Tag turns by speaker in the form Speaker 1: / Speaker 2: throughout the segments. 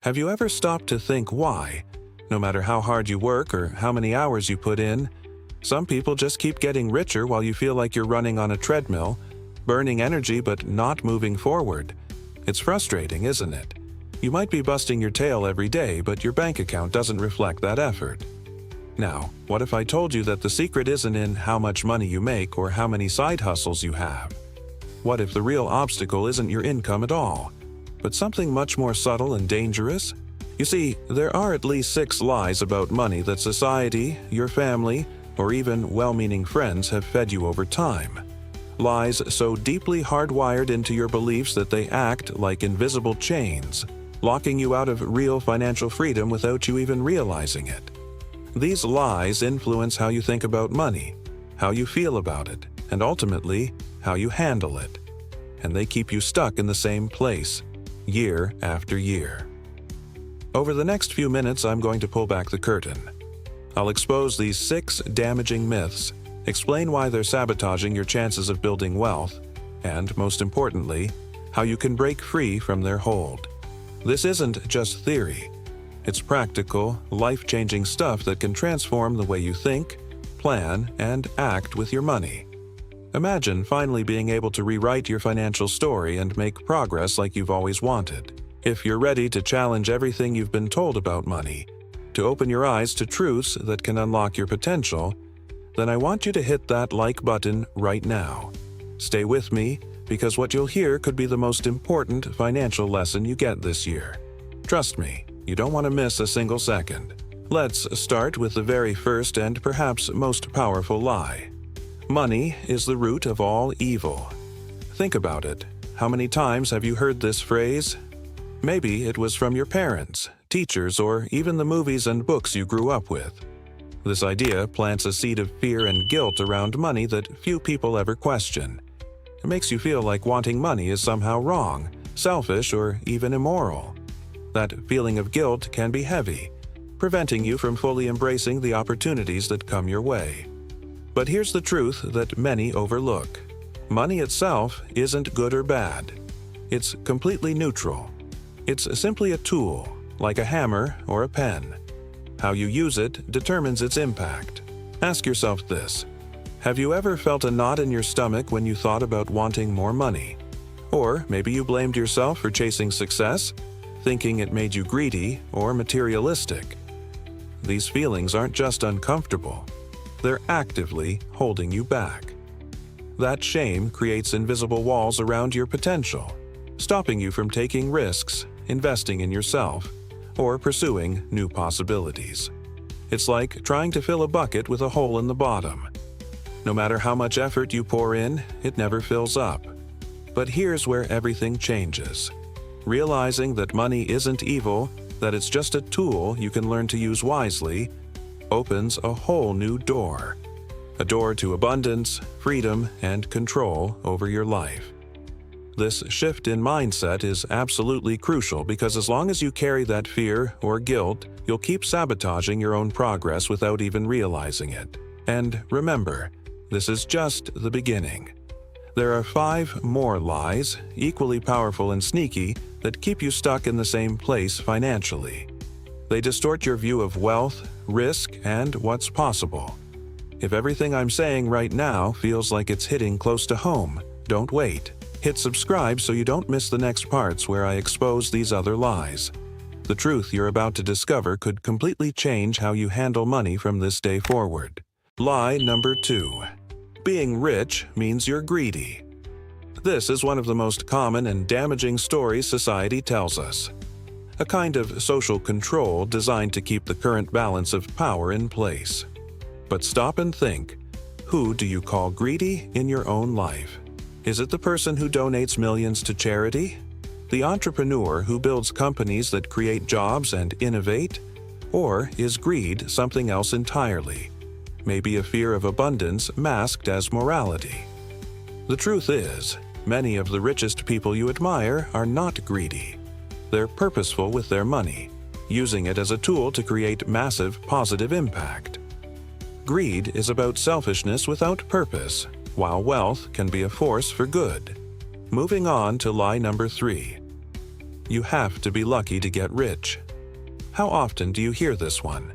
Speaker 1: Have you ever stopped to think why? No matter how hard you work or how many hours you put in, some people just keep getting richer while you feel like you're running on a treadmill, burning energy but not moving forward. It's frustrating, isn't it? You might be busting your tail every day, but your bank account doesn't reflect that effort. Now, what if I told you that the secret isn't in how much money you make or how many side hustles you have? What if the real obstacle isn't your income at all, but something much more subtle and dangerous? You see, there are at least 6 lies about money that society, your family, or even well-meaning friends have fed you over time. Lies so deeply hardwired into your beliefs that they act like invisible chains, locking you out of real financial freedom without you even realizing it. These lies influence how you think about money, how you feel about it, and ultimately, how you handle it. And they keep you stuck in the same place, year after year. Over the next few minutes, I'm going to pull back the curtain. I'll expose these 6 damaging myths, explain why they're sabotaging your chances of building wealth, and, most importantly, how you can break free from their hold. This isn't just theory. It's practical, life-changing stuff that can transform the way you think, plan, and act with your money. Imagine finally being able to rewrite your financial story and make progress like you've always wanted. If you're ready to challenge everything you've been told about money, to open your eyes to truths that can unlock your potential, then I want you to hit that like button right now. Stay with me, because what you'll hear could be the most important financial lesson you get this year. Trust me, you don't want to miss a single second. Let's start with the very first and perhaps most powerful lie. Money is the root of all evil. Think about it. How many times have you heard this phrase? Maybe it was from your parents, teachers, or even the movies and books you grew up with. This idea plants a seed of fear and guilt around money that few people ever question. It makes you feel like wanting money is somehow wrong, selfish, or even immoral. That feeling of guilt can be heavy, preventing you from fully embracing the opportunities that come your way. But here's the truth that many overlook. Money itself isn't good or bad. It's completely neutral. It's simply a tool, like a hammer or a pen. How you use it determines its impact. Ask yourself this: have you ever felt a knot in your stomach when you thought about wanting more money? Or maybe you blamed yourself for chasing success, thinking it made you greedy or materialistic. These feelings aren't just uncomfortable. They're actively holding you back. That shame creates invisible walls around your potential, stopping you from taking risks, investing in yourself, or pursuing new possibilities. It's like trying to fill a bucket with a hole in the bottom. No matter how much effort you pour in, it never fills up. But here's where everything changes. Realizing that money isn't evil, that it's just a tool you can learn to use wisely, opens a whole new door. A door to abundance, freedom, and control over your life. This shift in mindset is absolutely crucial because as long as you carry that fear or guilt, you'll keep sabotaging your own progress without even realizing it. And remember, this is just the beginning. There are 5 more lies, equally powerful and sneaky, that keep you stuck in the same place financially. They distort your view of wealth, risk, and what's possible. If everything I'm saying right now feels like it's hitting close to home, don't wait. Hit subscribe so you don't miss the next parts where I expose these other lies. The truth you're about to discover could completely change how you handle money from this day forward. Lie number 2. Being rich means you're greedy. This is one of the most common and damaging stories society tells us. A kind of social control designed to keep the current balance of power in place. But stop and think, who do you call greedy in your own life? Is it the person who donates millions to charity? The entrepreneur who builds companies that create jobs and innovate? Or is greed something else entirely? Maybe a fear of abundance masked as morality. The truth is, many of the richest people you admire are not greedy. They're purposeful with their money, using it as a tool to create massive positive impact. Greed is about selfishness without purpose, while wealth can be a force for good. Moving on to lie number 3. You have to be lucky to get rich. How often do you hear this one?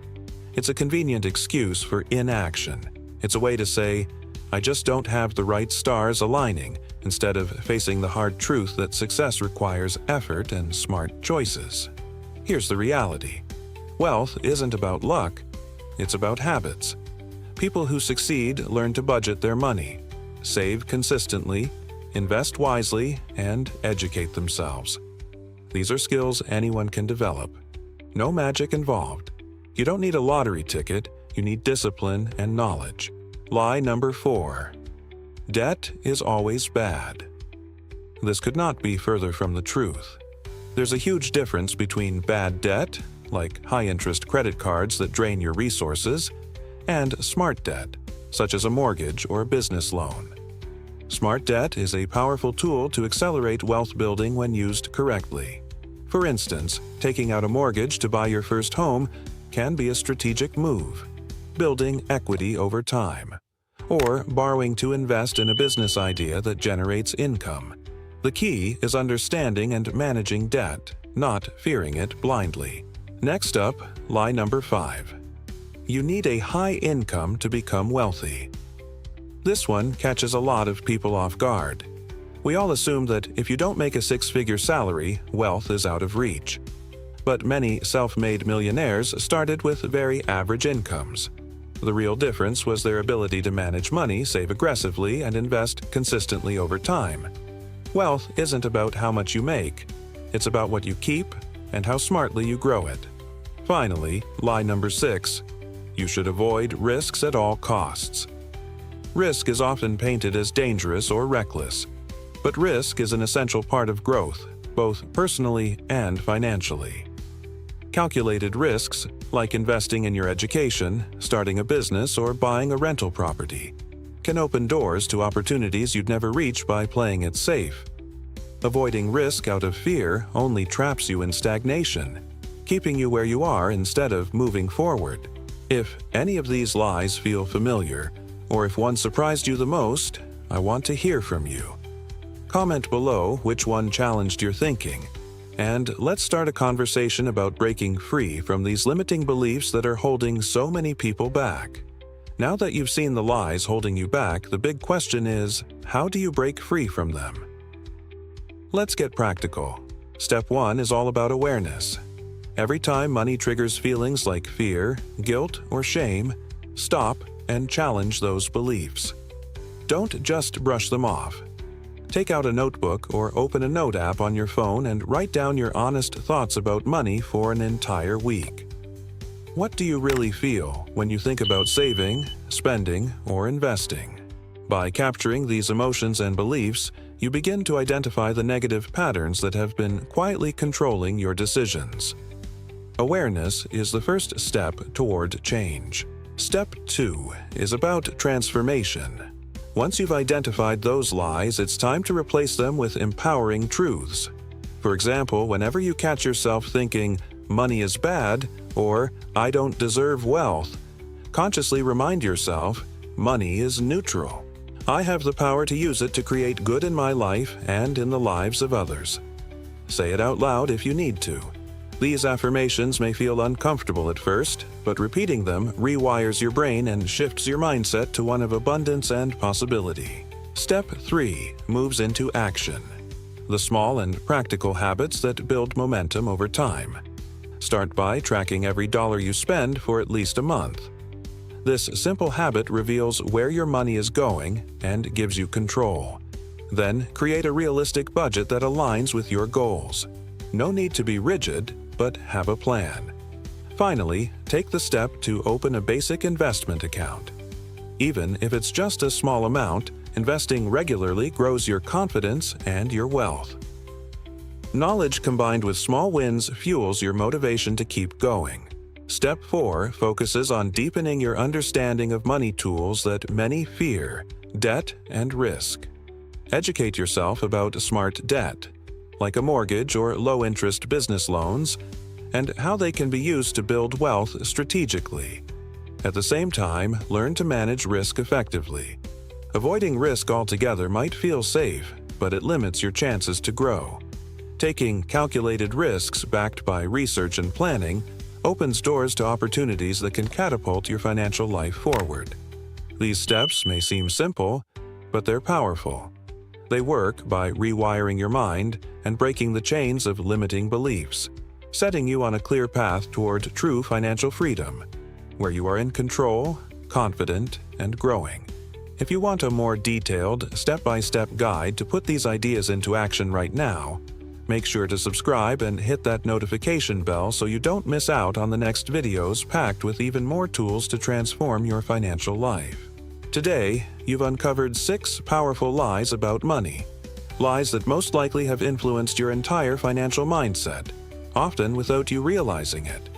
Speaker 1: It's a convenient excuse for inaction. It's a way to say, I just don't have the right stars aligning, instead of facing the hard truth that success requires effort and smart choices. Here's the reality. Wealth isn't about luck, it's about habits. People who succeed learn to budget their money, save consistently, invest wisely, and educate themselves. These are skills anyone can develop. No magic involved. You don't need a lottery ticket, you need discipline and knowledge. Lie number 4. Debt is always bad. This could not be further from the truth. There's a huge difference between bad debt, like high-interest credit cards that drain your resources, and smart debt, such as a mortgage or a business loan. Smart debt is a powerful tool to accelerate wealth building when used correctly. For instance, taking out a mortgage to buy your first home can be a strategic move, building equity over time, or borrowing to invest in a business idea that generates income. The key is understanding and managing debt, not fearing it blindly. Next up, lie number 5. You need a high income to become wealthy. This one catches a lot of people off guard. We all assume that if you don't make a 6-figure salary, wealth is out of reach. But many self-made millionaires started with very average incomes. The real difference was their ability to manage money, save aggressively, and invest consistently over time. Wealth isn't about how much you make. It's about what you keep and how smartly you grow it. Finally, lie number 6. You should avoid risks at all costs. Risk is often painted as dangerous or reckless. But risk is an essential part of growth, both personally and financially. Calculated risks, like investing in your education, starting a business, or buying a rental property, can open doors to opportunities you'd never reach by playing it safe. Avoiding risk out of fear only traps you in stagnation, keeping you where you are instead of moving forward. If any of these lies feel familiar, or if one surprised you the most, I want to hear from you. Comment below which one challenged your thinking, and let's start a conversation about breaking free from these limiting beliefs that are holding so many people back. Now that you've seen the lies holding you back, the big question is, how do you break free from them? Let's get practical. Step 1 is all about awareness. Every time money triggers feelings like fear, guilt, or shame, stop and challenge those beliefs. Don't just brush them off. Take out a notebook or open a note app on your phone and write down your honest thoughts about money for an entire week. What do you really feel when you think about saving, spending, or investing? By capturing these emotions and beliefs, you begin to identify the negative patterns that have been quietly controlling your decisions. Awareness is the first step toward change. Step 2 is about transformation. Once you've identified those lies, it's time to replace them with empowering truths. For example, whenever you catch yourself thinking, money is bad, or I don't deserve wealth, consciously remind yourself, money is neutral. I have the power to use it to create good in my life and in the lives of others. Say it out loud if you need to. These affirmations may feel uncomfortable at first, but repeating them rewires your brain and shifts your mindset to one of abundance and possibility. Step 3 moves into action. The small and practical habits that build momentum over time. Start by tracking every dollar you spend for at least a month. This simple habit reveals where your money is going and gives you control. Then, create a realistic budget that aligns with your goals. No need to be rigid, but have a plan. Finally, take the step to open a basic investment account. Even if it's just a small amount, investing regularly grows your confidence and your wealth. Knowledge combined with small wins fuels your motivation to keep going. Step 4 focuses on deepening your understanding of money tools that many fear: debt and risk. Educate yourself about smart debt, like a mortgage or low-interest business loans, and how they can be used to build wealth strategically. At the same time, learn to manage risk effectively. Avoiding risk altogether might feel safe, but it limits your chances to grow. Taking calculated risks backed by research and planning opens doors to opportunities that can catapult your financial life forward. These steps may seem simple, but they're powerful. They work by rewiring your mind and breaking the chains of limiting beliefs, setting you on a clear path toward true financial freedom, where you are in control, confident, and growing. If you want a more detailed, step-by-step guide to put these ideas into action right now, make sure to subscribe and hit that notification bell so you don't miss out on the next videos packed with even more tools to transform your financial life. Today, you've uncovered 6 powerful lies about money. Lies that most likely have influenced your entire financial mindset, often without you realizing it.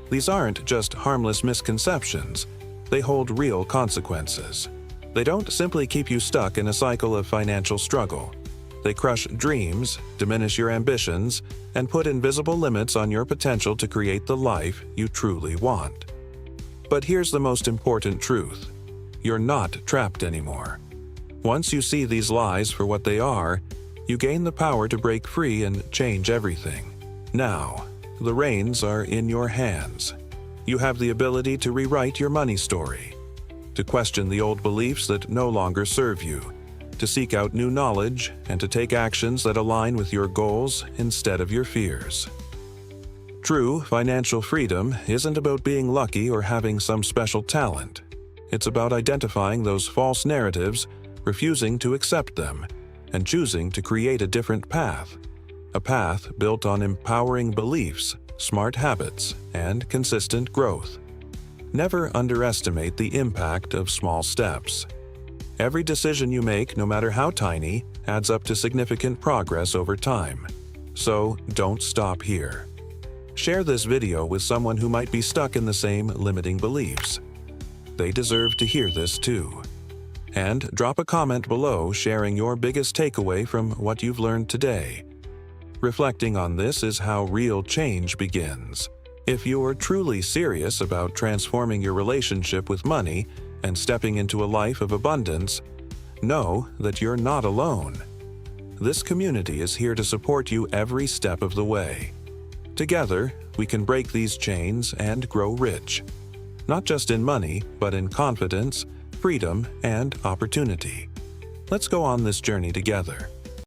Speaker 1: These aren't just harmless misconceptions, they hold real consequences. They don't simply keep you stuck in a cycle of financial struggle. They crush dreams, diminish your ambitions, and put invisible limits on your potential to create the life you truly want. But here's the most important truth. You're not trapped anymore. Once you see these lies for what they are, you gain the power to break free and change everything. Now, the reins are in your hands. You have the ability to rewrite your money story, to question the old beliefs that no longer serve you, to seek out new knowledge, and to take actions that align with your goals instead of your fears. True financial freedom isn't about being lucky or having some special talent. It's about identifying those false narratives, refusing to accept them, and choosing to create a different path. A path built on empowering beliefs, smart habits, and consistent growth. Never underestimate the impact of small steps. Every decision you make, no matter how tiny, adds up to significant progress over time. So don't stop here. Share this video with someone who might be stuck in the same limiting beliefs. They deserve to hear this too. And drop a comment below sharing your biggest takeaway from what you've learned today. Reflecting on this is how real change begins. If you're truly serious about transforming your relationship with money and stepping into a life of abundance, know that you're not alone. This community is here to support you every step of the way. Together, we can break these chains and grow rich. Not just in money, but in confidence, freedom, and opportunity. Let's go on this journey together.